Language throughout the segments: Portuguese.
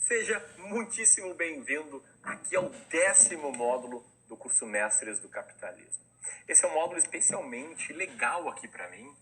Seja muitíssimo bem-vindo aqui ao 10º módulo do curso Mestres do Capitalismo. Esse é um módulo especialmente legal aqui para mim,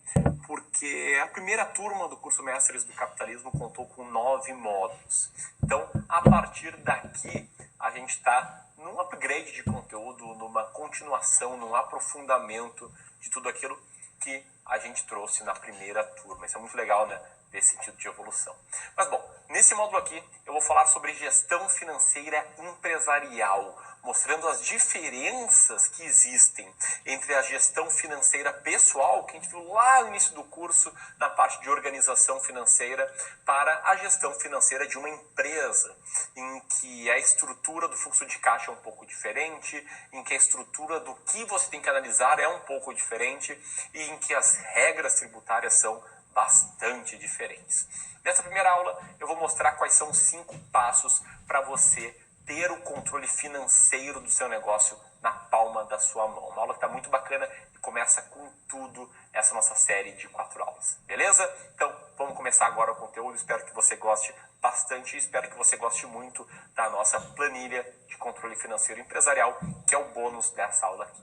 porque a primeira turma do curso Mestres do Capitalismo contou com 9 módulos. Então, a partir daqui, a gente está num upgrade de conteúdo, numa continuação, num aprofundamento de tudo aquilo que a gente trouxe na primeira turma. Isso é muito legal, né? Desse sentido de evolução. Mas, bom, nesse módulo aqui eu vou falar sobre gestão financeira empresarial, mostrando as diferenças que existem entre a gestão financeira pessoal, que a gente viu lá no início do curso, na parte de organização financeira, para a gestão financeira de uma empresa, em que a estrutura do fluxo de caixa é um pouco diferente, em que a estrutura do que você tem que analisar é um pouco diferente e em que as regras tributárias são bastante diferentes. Nessa primeira aula eu vou mostrar quais são os 5 passos para você ter o controle financeiro do seu negócio na palma da sua mão. Uma aula que está muito bacana e começa com tudo essa nossa série de 4 aulas. Beleza? Então vamos começar agora o conteúdo. Espero que você goste bastante e espero que você goste muito da nossa planilha de controle financeiro empresarial, que é o bônus dessa aula aqui.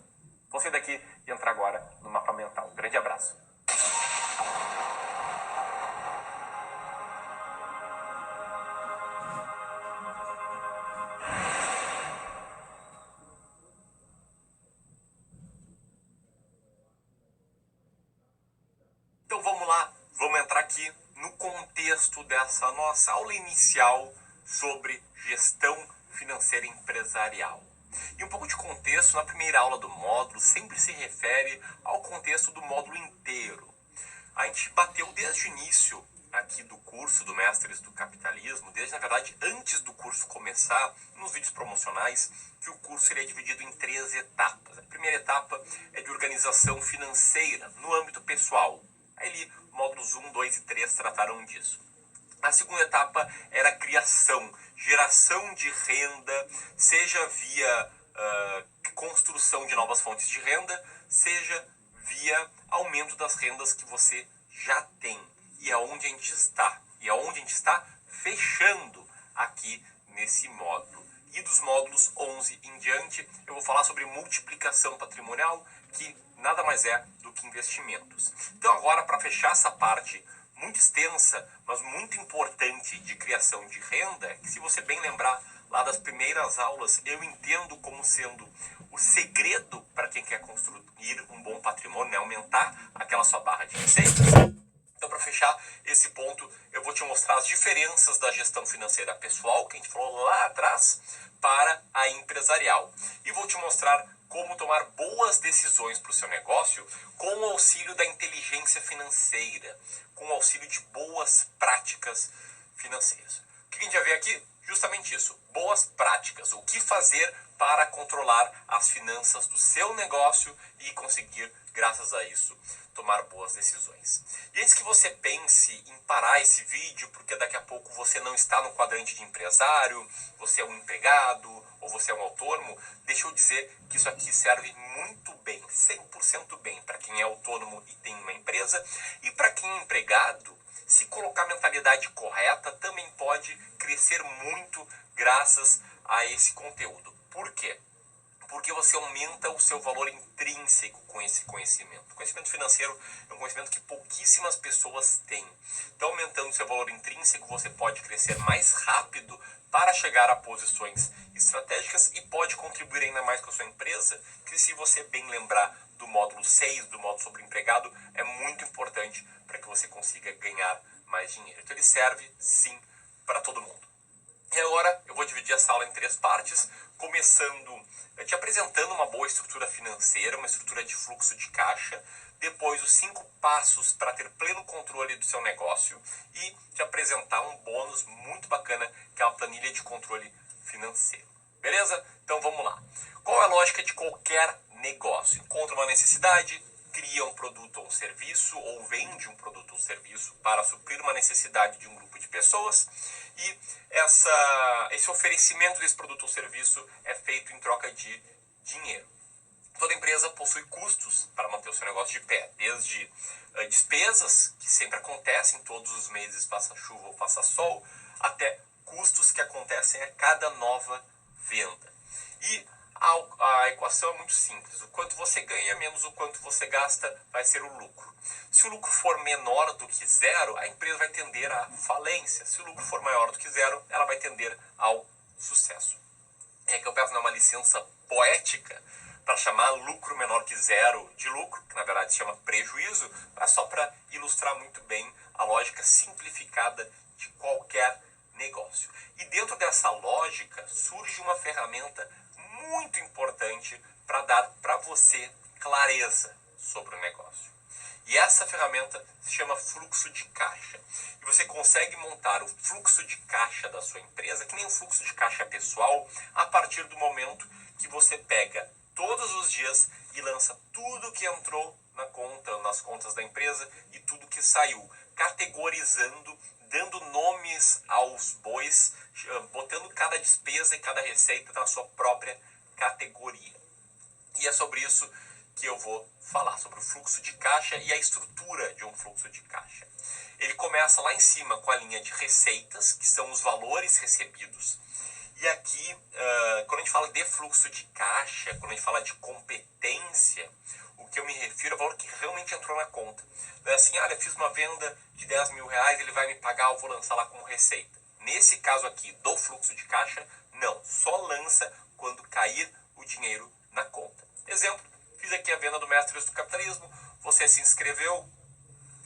Vou sair daqui e entrar agora no mapa mental. Um grande abraço. Então vamos lá, vamos entrar aqui no contexto dessa nossa aula inicial sobre gestão financeira empresarial. E um pouco de contexto, na primeira aula do módulo, sempre se refere ao contexto do módulo inteiro. A gente bateu desde o início aqui do curso do Mestres do Capitalismo, desde, na verdade, antes do curso começar, nos vídeos promocionais, que o curso seria dividido em 3 etapas. A primeira etapa é de organização financeira, no âmbito pessoal. Aí, módulos 1, 2 e 3 trataram disso. A segunda etapa era a criação, geração de renda, seja via construção de novas fontes de renda, seja via aumento das rendas que você já tem. E aonde a gente está? E aonde a gente está fechando aqui nesse módulo. E dos módulos 11 em diante, eu vou falar sobre multiplicação patrimonial, que nada mais é do que investimentos. Então agora, para fechar essa parte muito extensa, mas muito importante de criação de renda, que se você bem lembrar lá das primeiras aulas, eu entendo como sendo o segredo para quem quer construir um bom patrimônio, né? Aumentar aquela sua barra de receitas. Então, para fechar esse ponto, eu vou te mostrar as diferenças da gestão financeira pessoal, que a gente falou lá atrás, para a empresarial. E vou te mostrar como tomar boas decisões para o seu negócio com o auxílio da inteligência financeira, com o auxílio de boas práticas financeiras. O que a gente vai ver aqui? Justamente isso, boas práticas. O que fazer para controlar as finanças do seu negócio e conseguir, graças a isso, tomar boas decisões. E antes que você pense em parar esse vídeo, porque daqui a pouco você não está no quadrante de empresário, você é um empregado ou você é um autônomo, deixa eu dizer que isso aqui serve muito bem, 100% bem, para quem é autônomo e tem uma empresa, e para quem é empregado, se colocar a mentalidade correta, também pode crescer muito graças a esse conteúdo. Por quê? Porque você aumenta o seu valor intrínseco com esse conhecimento. O conhecimento financeiro é um conhecimento que pouquíssimas pessoas têm. Então, aumentando o seu valor intrínseco, você pode crescer mais rápido para chegar a posições estratégicas e pode contribuir ainda mais com a sua empresa, que se você bem lembrar do módulo 6, do módulo sobre empregado, é muito importante para que você consiga ganhar mais dinheiro. Então, ele serve, sim, para todo mundo. E agora eu vou dividir essa aula em 3 partes, começando te apresentando uma boa estrutura financeira, uma estrutura de fluxo de caixa, depois os 5 passos para ter pleno controle do seu negócio e te apresentar um bônus muito bacana, que é uma planilha de controle financeiro. Beleza? Então vamos lá. Qual é a lógica de qualquer negócio? Encontra uma necessidade, cria um produto ou um serviço, ou vende um produto ou um serviço para suprir uma necessidade de um grupo de pessoas, e esse oferecimento desse produto ou serviço é feito em troca de dinheiro. Toda empresa possui custos para manter o seu negócio de pé, desde despesas, que sempre acontecem todos os meses, faça chuva ou faça sol, até custos que acontecem a cada nova venda. E a equação é muito simples. O quanto você ganha menos o quanto você gasta vai ser o lucro. Se o lucro for menor do que zero, a empresa vai tender à falência. Se o lucro for maior do que zero, ela vai tender ao sucesso. É que eu peço uma licença poética para chamar lucro menor que zero de lucro, que na verdade se chama prejuízo, mas só para ilustrar muito bem a lógica simplificada de qualquer negócio. E dentro dessa lógica surge uma ferramenta muito importante para dar para você clareza sobre o negócio. E essa ferramenta se chama fluxo de caixa. E você consegue montar o fluxo de caixa da sua empresa, que nem um fluxo de caixa pessoal, a partir do momento que você pega todos os dias e lança tudo que entrou na conta, nas contas da empresa e tudo que saiu, categorizando, dando nomes aos bois, botando cada despesa e cada receita na sua própria categoria. E é sobre isso que eu vou falar, sobre o fluxo de caixa e a estrutura de um fluxo de caixa. Ele começa lá em cima com a linha de receitas, que são os valores recebidos. E aqui, quando a gente fala de fluxo de caixa, quando a gente fala de competência, o que eu me refiro é o valor que realmente entrou na conta. Não é assim, eu fiz uma venda de 10 mil reais, ele vai me pagar, eu vou lançar lá como receita. Nesse caso aqui do fluxo de caixa, não, só lança quando cair o dinheiro na conta. Exemplo, fiz aqui a venda do Mestres do Capitalismo, você se inscreveu,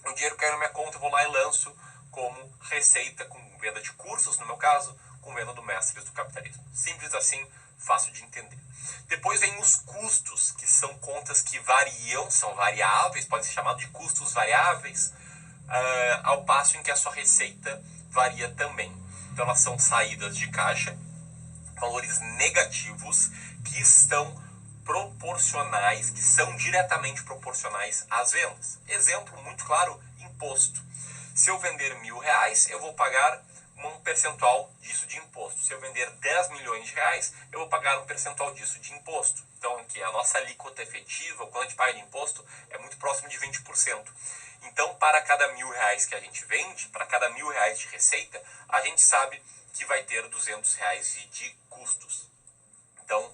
o dinheiro caiu na minha conta, eu vou lá e lanço como receita, com venda de cursos, no meu caso, com venda do Mestres do Capitalismo. Simples assim, fácil de entender. Depois vem os custos, que são contas que variam, são variáveis, pode ser chamado de custos variáveis, ao passo em que a sua receita varia também. Então elas são saídas de caixa, valores negativos que estão proporcionais, que são diretamente proporcionais às vendas. Exemplo muito claro, imposto. Se eu vender 1.000 reais, eu vou pagar um percentual disso de imposto. Se eu vender 10 milhões de reais, eu vou pagar um percentual disso de imposto. Então, aqui, a nossa alíquota efetiva, quando a gente paga de imposto, é muito próximo de 20%. Então, para cada 1.000 reais que a gente vende, para cada 1.000 reais de receita, a gente sabe que vai ter 200 reais de custos. Então,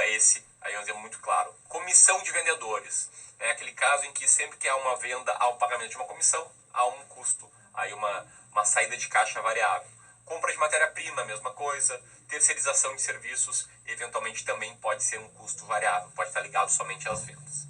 esse aí é um exemplo muito claro. Comissão de vendedores. É aquele caso em que sempre que há uma venda, há um pagamento de uma comissão, há um custo, aí uma saída de caixa variável. Compra de matéria-prima, mesma coisa. Terceirização de serviços, eventualmente também pode ser um custo variável, pode estar ligado somente às vendas.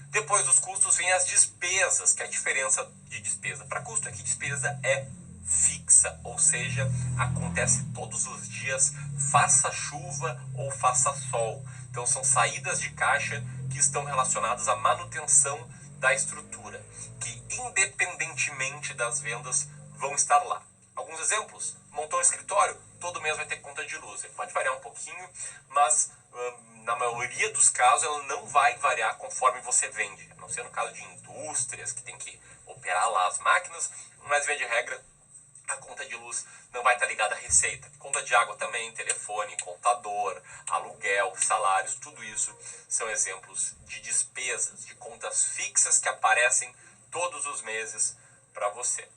Depois dos custos vem as despesas, que é a diferença de despesa para custo é que despesa é fixa, ou seja, acontece todos os dias, faça chuva ou faça sol. Então são saídas de caixa que estão relacionadas à manutenção da estrutura, que independentemente das vendas vão estar lá. Alguns exemplos: montou um escritório, todo mês vai ter conta de luz. Ele pode variar um pouquinho, mas na maioria dos casos ela não vai variar conforme você vende, a não ser no caso de indústrias que tem que operar lá as máquinas, mas via de regra a conta de luz não vai estar ligada à receita. Conta de água também, telefone, contador, aluguel, salários, tudo isso são exemplos de despesas, de contas fixas que aparecem todos os meses para você.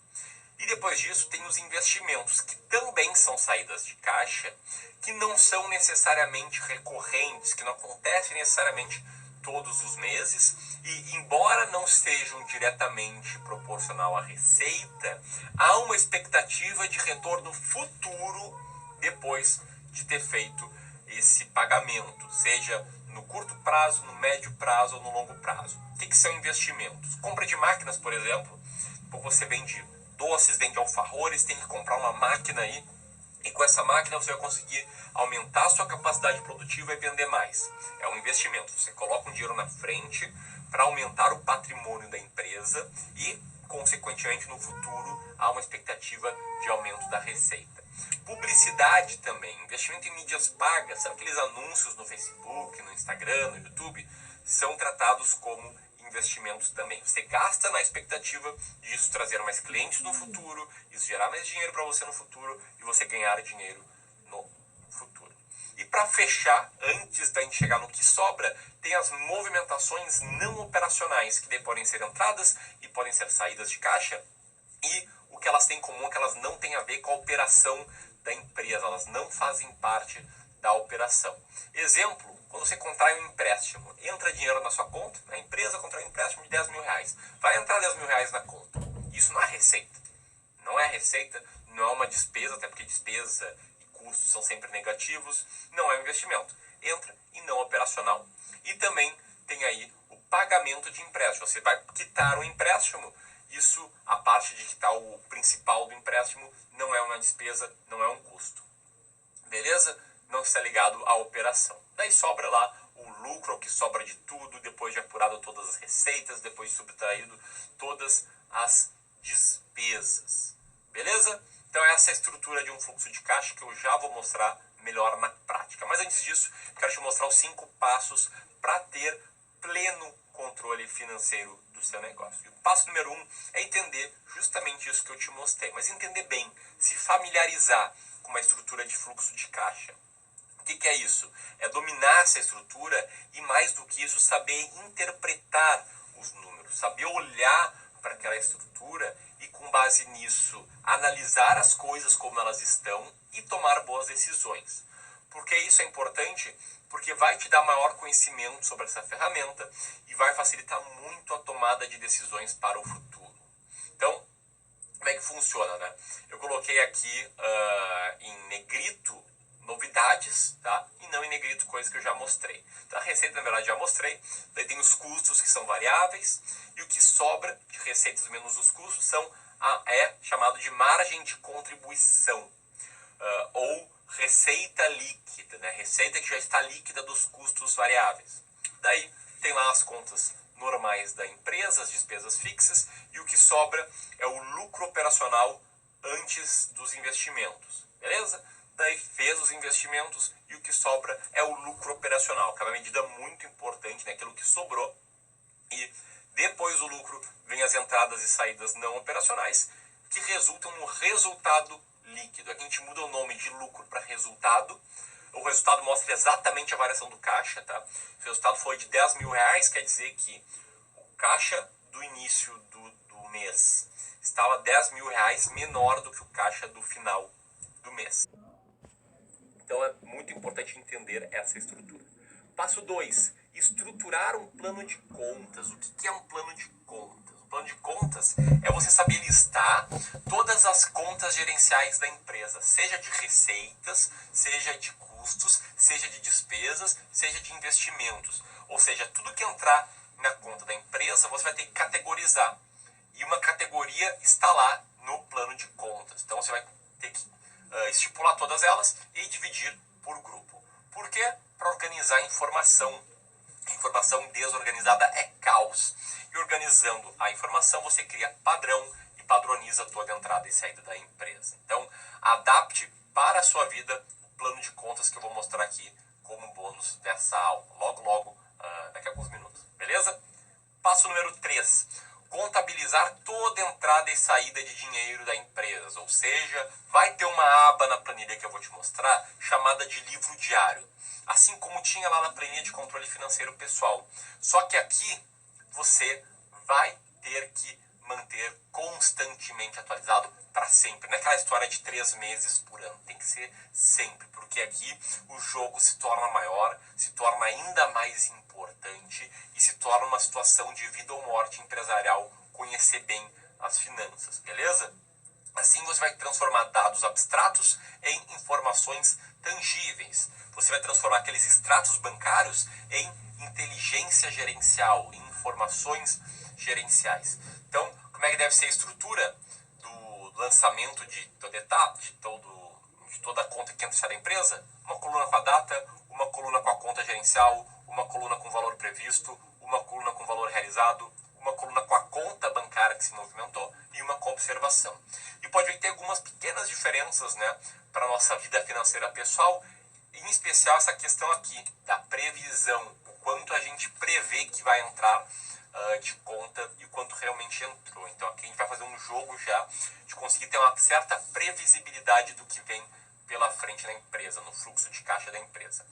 E depois disso tem os investimentos, que também são saídas de caixa, que não são necessariamente recorrentes, que não acontecem necessariamente todos os meses, e embora não estejam diretamente proporcional à receita, há uma expectativa de retorno futuro depois de ter feito esse pagamento, seja no curto prazo, no médio prazo ou no longo prazo. O que são investimentos? Compra de máquinas, por exemplo, você vende doces, vende alfajores, tem que comprar uma máquina aí, e com essa máquina você vai conseguir aumentar a sua capacidade produtiva e vender mais. É um investimento. Você coloca um dinheiro na frente para aumentar o patrimônio da empresa e, consequentemente, no futuro, há uma expectativa de aumento da receita. Publicidade também. Investimento em mídias pagas. Sabe aqueles anúncios no Facebook, no Instagram, no YouTube? São tratados como investimentos também. Você gasta na expectativa disso trazer mais clientes no futuro, isso gerar mais dinheiro para você no futuro e você ganhar dinheiro no futuro. E para fechar, antes da gente chegar no que sobra, tem as movimentações não operacionais, que daí podem ser entradas e podem ser saídas de caixa, e o que elas têm em comum é que elas não têm a ver com a operação da empresa, elas não fazem parte da operação. Exemplo, quando você contrai um empréstimo, entra dinheiro na sua conta, a empresa contrai um empréstimo de 10 mil reais, vai entrar 10 mil reais na conta. Isso não é receita. Não é receita, não é uma despesa, até porque despesa e custos são sempre negativos, não é um investimento. Entra e não operacional. E também tem aí o pagamento de empréstimo. Você vai quitar o empréstimo, isso, a parte de quitar o principal do empréstimo, não é uma despesa, não é um custo. Beleza? Não está ligado à operação. Daí sobra lá o lucro, o que sobra de tudo, depois de apurado todas as receitas, depois de subtraído todas as despesas. Beleza? Então essa é a estrutura de um fluxo de caixa que eu já vou mostrar melhor na prática. Mas antes disso, quero te mostrar os 5 passos para ter pleno controle financeiro do seu negócio. E o passo número 1 é entender justamente isso que eu te mostrei, mas entender bem, se familiarizar com uma estrutura de fluxo de caixa. O que é isso? É dominar essa estrutura e, mais do que isso, saber interpretar os números, saber olhar para aquela estrutura e, com base nisso, analisar as coisas como elas estão e tomar boas decisões. Por que isso é importante? Porque vai te dar maior conhecimento sobre essa ferramenta e vai facilitar muito a tomada de decisões para o futuro. Então, como é que funciona, né? Eu coloquei aqui em negrito novidades, tá? E não em negrito coisas que eu já mostrei. Então a receita, na verdade, já mostrei. Daí tem os custos, que são variáveis, e o que sobra de receitas menos os custos é chamado de margem de contribuição, ou receita líquida, né? Receita que já está líquida dos custos variáveis. Daí tem lá as contas normais da empresa, as despesas fixas, e o que sobra é o lucro operacional antes dos investimentos, beleza? Daí fez os investimentos e o que sobra é o lucro operacional, que é uma medida muito importante, né? Aquilo que sobrou. E depois do lucro vem as entradas e saídas não operacionais, que resultam no resultado líquido. Aqui a gente muda o nome de lucro para resultado. O resultado mostra exatamente a variação do caixa, tá? Se o resultado foi de 10 mil reais, quer dizer que o caixa do início do mês estava 10 mil reais menor do que o caixa do final do mês. Então é muito importante entender essa estrutura. Passo 2, estruturar um plano de contas. O que é um plano de contas? Um plano de contas é você saber listar todas as contas gerenciais da empresa, seja de receitas, seja de custos, seja de despesas, seja de investimentos. Ou seja, tudo que entrar na conta da empresa, você vai ter que categorizar. E uma categoria está lá no plano de contas. Então você vai ter que estipular todas elas e dividir por grupo. Por quê? Para organizar a informação. A informação desorganizada é caos. E organizando a informação, você cria padrão e padroniza toda a entrada e saída da empresa. Então, adapte para a sua vida o plano de contas que eu vou mostrar aqui como bônus dessa aula. Logo, daqui a alguns minutos. Beleza? Passo número 3. Contabilizar toda entrada e saída de dinheiro da empresa. Ou seja, vai ter uma aba na planilha que eu vou te mostrar chamada de livro diário. Assim como tinha lá na planilha de controle financeiro pessoal. Só que aqui você vai ter que manter constantemente atualizado para sempre. Não é aquela história de 3 meses por ano. Tem que ser sempre, porque aqui o jogo se torna maior, se torna ainda mais importante e se torna uma situação de vida ou morte empresarial conhecer bem as finanças, beleza? Assim você vai transformar dados abstratos em informações tangíveis. Você vai transformar aqueles extratos bancários em inteligência gerencial, em informações gerenciais. Então, como é que deve ser a estrutura do lançamento de toda etapa, de toda a conta que entra e sai da empresa? Uma coluna com a data, uma coluna com a conta gerencial, uma coluna com o valor previsto, uma coluna com o valor realizado, uma coluna com a conta bancária que se movimentou e uma com a observação. E pode ver que tem algumas pequenas diferenças, né, para a nossa vida financeira pessoal, em especial essa questão aqui da previsão, o quanto a gente prevê que vai entrar de conta e o quanto realmente entrou. Então aqui a gente vai fazer um jogo já de conseguir ter uma certa previsibilidade do que vem pela frente na empresa, no fluxo de caixa da empresa.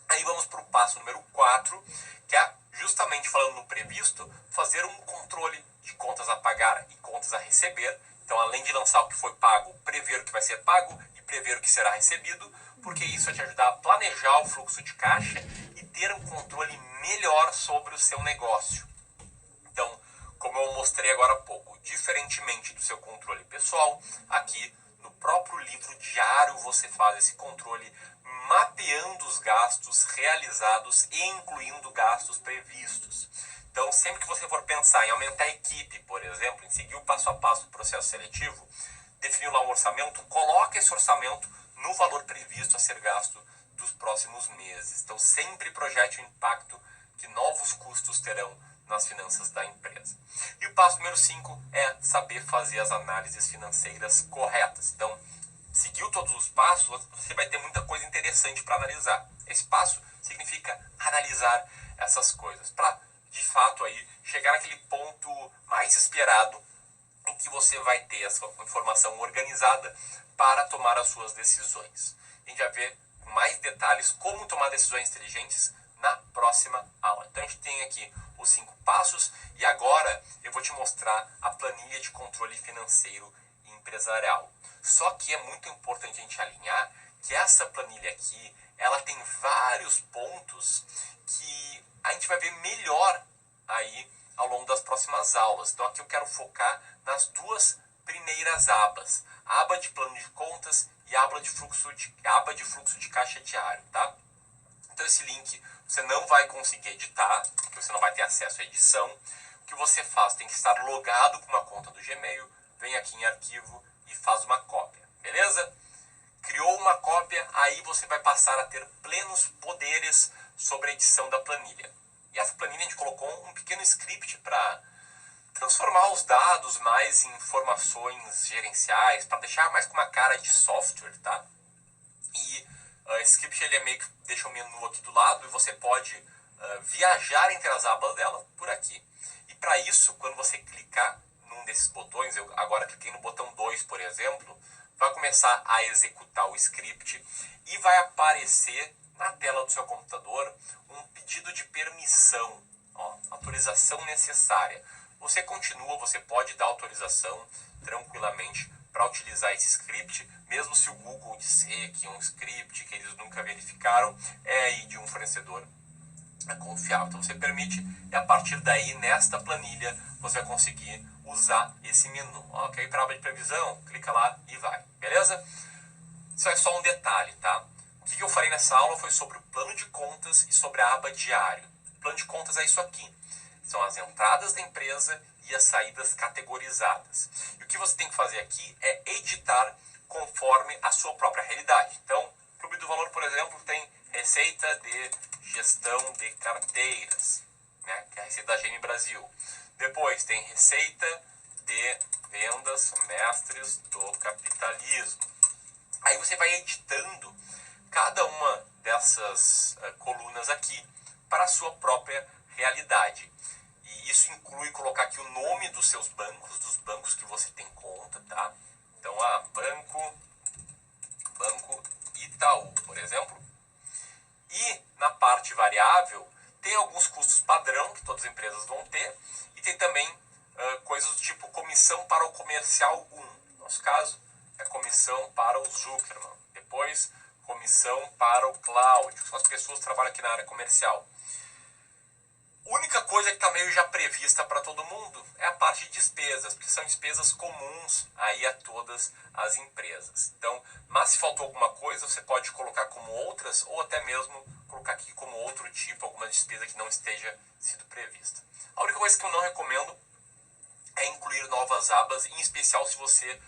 Aí vamos para o passo número 4, que é justamente falando no previsto, fazer um controle de contas a pagar e contas a receber. Então, além de lançar o que foi pago, prever o que vai ser pago e prever o que será recebido, porque isso vai te ajudar a planejar o fluxo de caixa e ter um controle melhor sobre o seu negócio. Então, como eu mostrei agora há pouco, diferentemente do seu controle pessoal, aqui no próprio livro diário você faz esse controle mapeando os gastos realizados e incluindo gastos previstos. Então, sempre que você for pensar em aumentar a equipe, por exemplo, em seguir o passo a passo do processo seletivo, definir lá um orçamento, coloque esse orçamento no valor previsto a ser gasto dos próximos meses. Então, sempre projete o impacto que novos custos terão nas finanças da empresa. E o passo número 5 é saber fazer as análises financeiras corretas. Então, seguiu todos os passos, você vai ter muita coisa interessante para analisar. Esse passo significa analisar essas coisas, para, de fato, aí, chegar naquele ponto mais esperado em que você vai ter essa informação organizada para tomar as suas decisões. A gente vai ver com mais detalhes como tomar decisões inteligentes na próxima aula. Então a gente tem aqui os 5 passos e agora eu vou te mostrar a planilha de controle financeiro e empresarial. Só que é muito importante a gente alinhar que essa planilha aqui, ela tem vários pontos que a gente vai ver melhor aí ao longo das próximas aulas. Então aqui eu quero focar nas 2 primeiras abas, a aba de plano de contas e a aba de fluxo de caixa diário, tá? Então esse link você não vai conseguir editar, porque você não vai ter acesso à edição. O que você faz? Tem que estar logado com uma conta do Gmail, vem aqui em arquivo e faz uma cópia, beleza? Criou uma cópia, aí você vai passar a ter plenos poderes sobre a edição da planilha. E essa planilha a gente colocou um pequeno script para transformar os dados mais em informações gerenciais, para deixar mais com uma cara de software, tá? E esse script ele é meio que deixa um menu aqui do lado e você pode viajar entre as abas dela por aqui. E para isso, quando você clicar num desses botões, eu agora cliquei no botão 2, por exemplo, vai começar a executar o script e vai aparecer na tela do seu computador um pedido de permissão, autorização necessária. Você continua, você pode dar autorização tranquilamente para utilizar esse script, mesmo se o Google disser que é um script que eles nunca verificaram, é aí de um fornecedor confiável. Então você permite e a partir daí, nesta planilha, você vai conseguir usar esse menu. Ok, para a aba de previsão, clica lá e vai, beleza? Isso é só um detalhe, tá? O que eu falei nessa aula foi sobre o plano de contas e sobre a aba diário. O plano de contas é isso aqui. São as entradas da empresa e as saídas categorizadas. E o que você tem que fazer aqui é editar conforme a sua própria realidade. Então, Clube do Valor, por exemplo, tem receita de gestão de carteiras, né, que é a receita da GM Brasil. Depois tem receita de vendas mestres do capitalismo. Aí você vai editando cada uma dessas colunas aqui para a sua própria realidade. E isso inclui colocar aqui o nome dos seus bancos, dos bancos que você tem conta, tá? Então, Banco Itaú, por exemplo. E na parte variável, tem alguns custos padrão que todas as empresas vão ter. E tem também coisas do tipo comissão para o comercial 1. No nosso caso, é comissão para o Zuckerman. Depois, comissão para o Cláudio, que são as pessoas que trabalham aqui na área comercial. A única coisa que está meio já prevista para todo mundo é a parte de despesas, porque são despesas comuns aí a todas as empresas. Então, mas se faltou alguma coisa, você pode colocar como outras, ou até mesmo colocar aqui como outro tipo, alguma despesa que não esteja sido prevista. A única coisa que eu não recomendo é incluir novas abas, em especial se você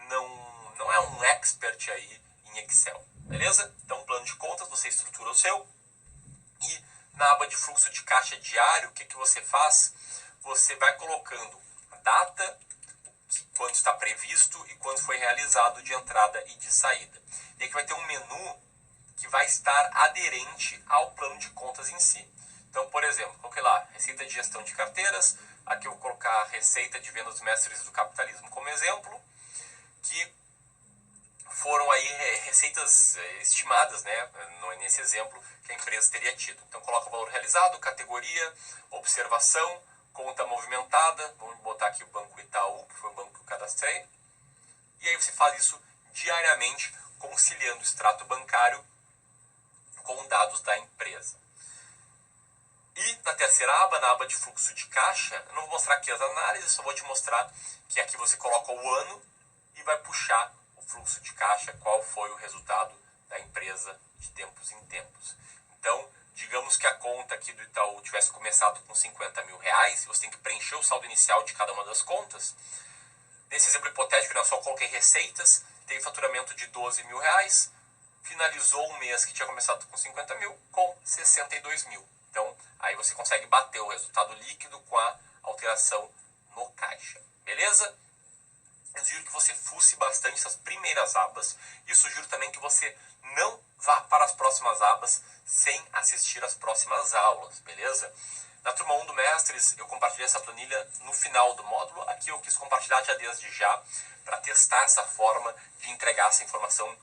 não é um expert aí em Excel, beleza? Então, plano de contas, você estrutura o seu e na aba de fluxo de caixa diário, o que você faz? Você vai colocando a data, quando está previsto e quando foi realizado de entrada e de saída. E aqui vai ter um menu que vai estar aderente ao plano de contas em si. Então, por exemplo, coloquei lá, receita de gestão de carteiras, aqui eu vou colocar a receita de vendas mestres do capitalismo como exemplo, que foram aí receitas estimadas, né, nesse exemplo que a empresa teria tido. Então coloca o valor realizado, categoria, observação, conta movimentada, vamos botar aqui o Banco Itaú, que foi o banco que eu cadastrei, e aí você faz isso diariamente conciliando o extrato bancário com dados da empresa. E na terceira aba, na aba de fluxo de caixa, eu não vou mostrar aqui as análises, só vou te mostrar que aqui você coloca o ano e vai puxar o fluxo de caixa, qual foi o resultado da empresa de tempos em tempos. Então, digamos que a conta aqui do Itaú tivesse começado com 50 mil reais, você tem que preencher o saldo inicial de cada uma das contas. Nesse exemplo hipotético, eu só coloquei receitas, teve faturamento de 12 mil reais, finalizou um mês que tinha começado com 50 mil com 62 mil. Então, aí você consegue bater o resultado líquido com a alteração no caixa. Beleza? Eu sugiro que você fuce bastante essas primeiras abas e sugiro também que você não vá para as próximas abas sem assistir às próximas aulas, beleza? Na turma 1 do Mestres, eu compartilhei essa planilha no final do módulo. Aqui eu quis compartilhar já desde já para testar essa forma de entregar essa informação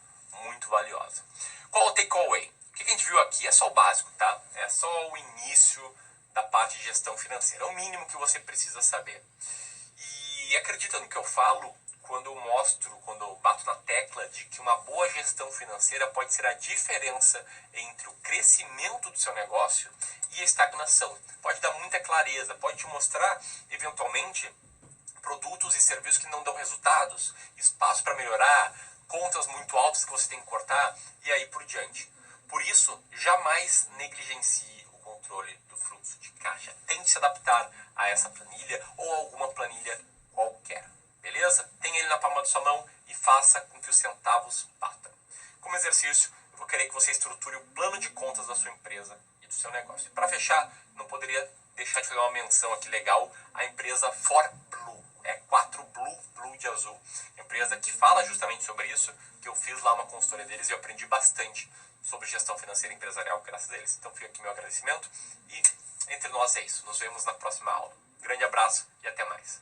muito valiosa. Qual o takeaway? O que a gente viu aqui é só o básico, tá? É só o início da parte de gestão financeira. É o mínimo que você precisa saber. E acredita no que eu falo quando eu mostro, quando eu bato na tecla de que uma boa gestão financeira pode ser a diferença entre o crescimento do seu negócio e a estagnação. Pode dar muita clareza, pode te mostrar, eventualmente, produtos e serviços que não dão resultados, espaço para melhorar, contas muito altas que você tem que cortar e aí por diante. Por isso, jamais negligencie o controle do fluxo de caixa. Tente se adaptar a essa planilha ou a alguma planilha qualquer. Beleza? Tenha ele na palma da sua mão e faça com que os centavos batam. Como exercício, eu vou querer que você estruture o plano de contas da sua empresa e do seu negócio. Para fechar, não poderia deixar de fazer uma menção aqui legal, a empresa ForBlue. É 4Blue, Blue de azul. Empresa que fala justamente sobre isso, que eu fiz lá uma consultoria deles e eu aprendi bastante sobre gestão financeira empresarial graças a eles. Então fica aqui meu agradecimento e entre nós é isso. Nos vemos na próxima aula. Grande abraço e até mais.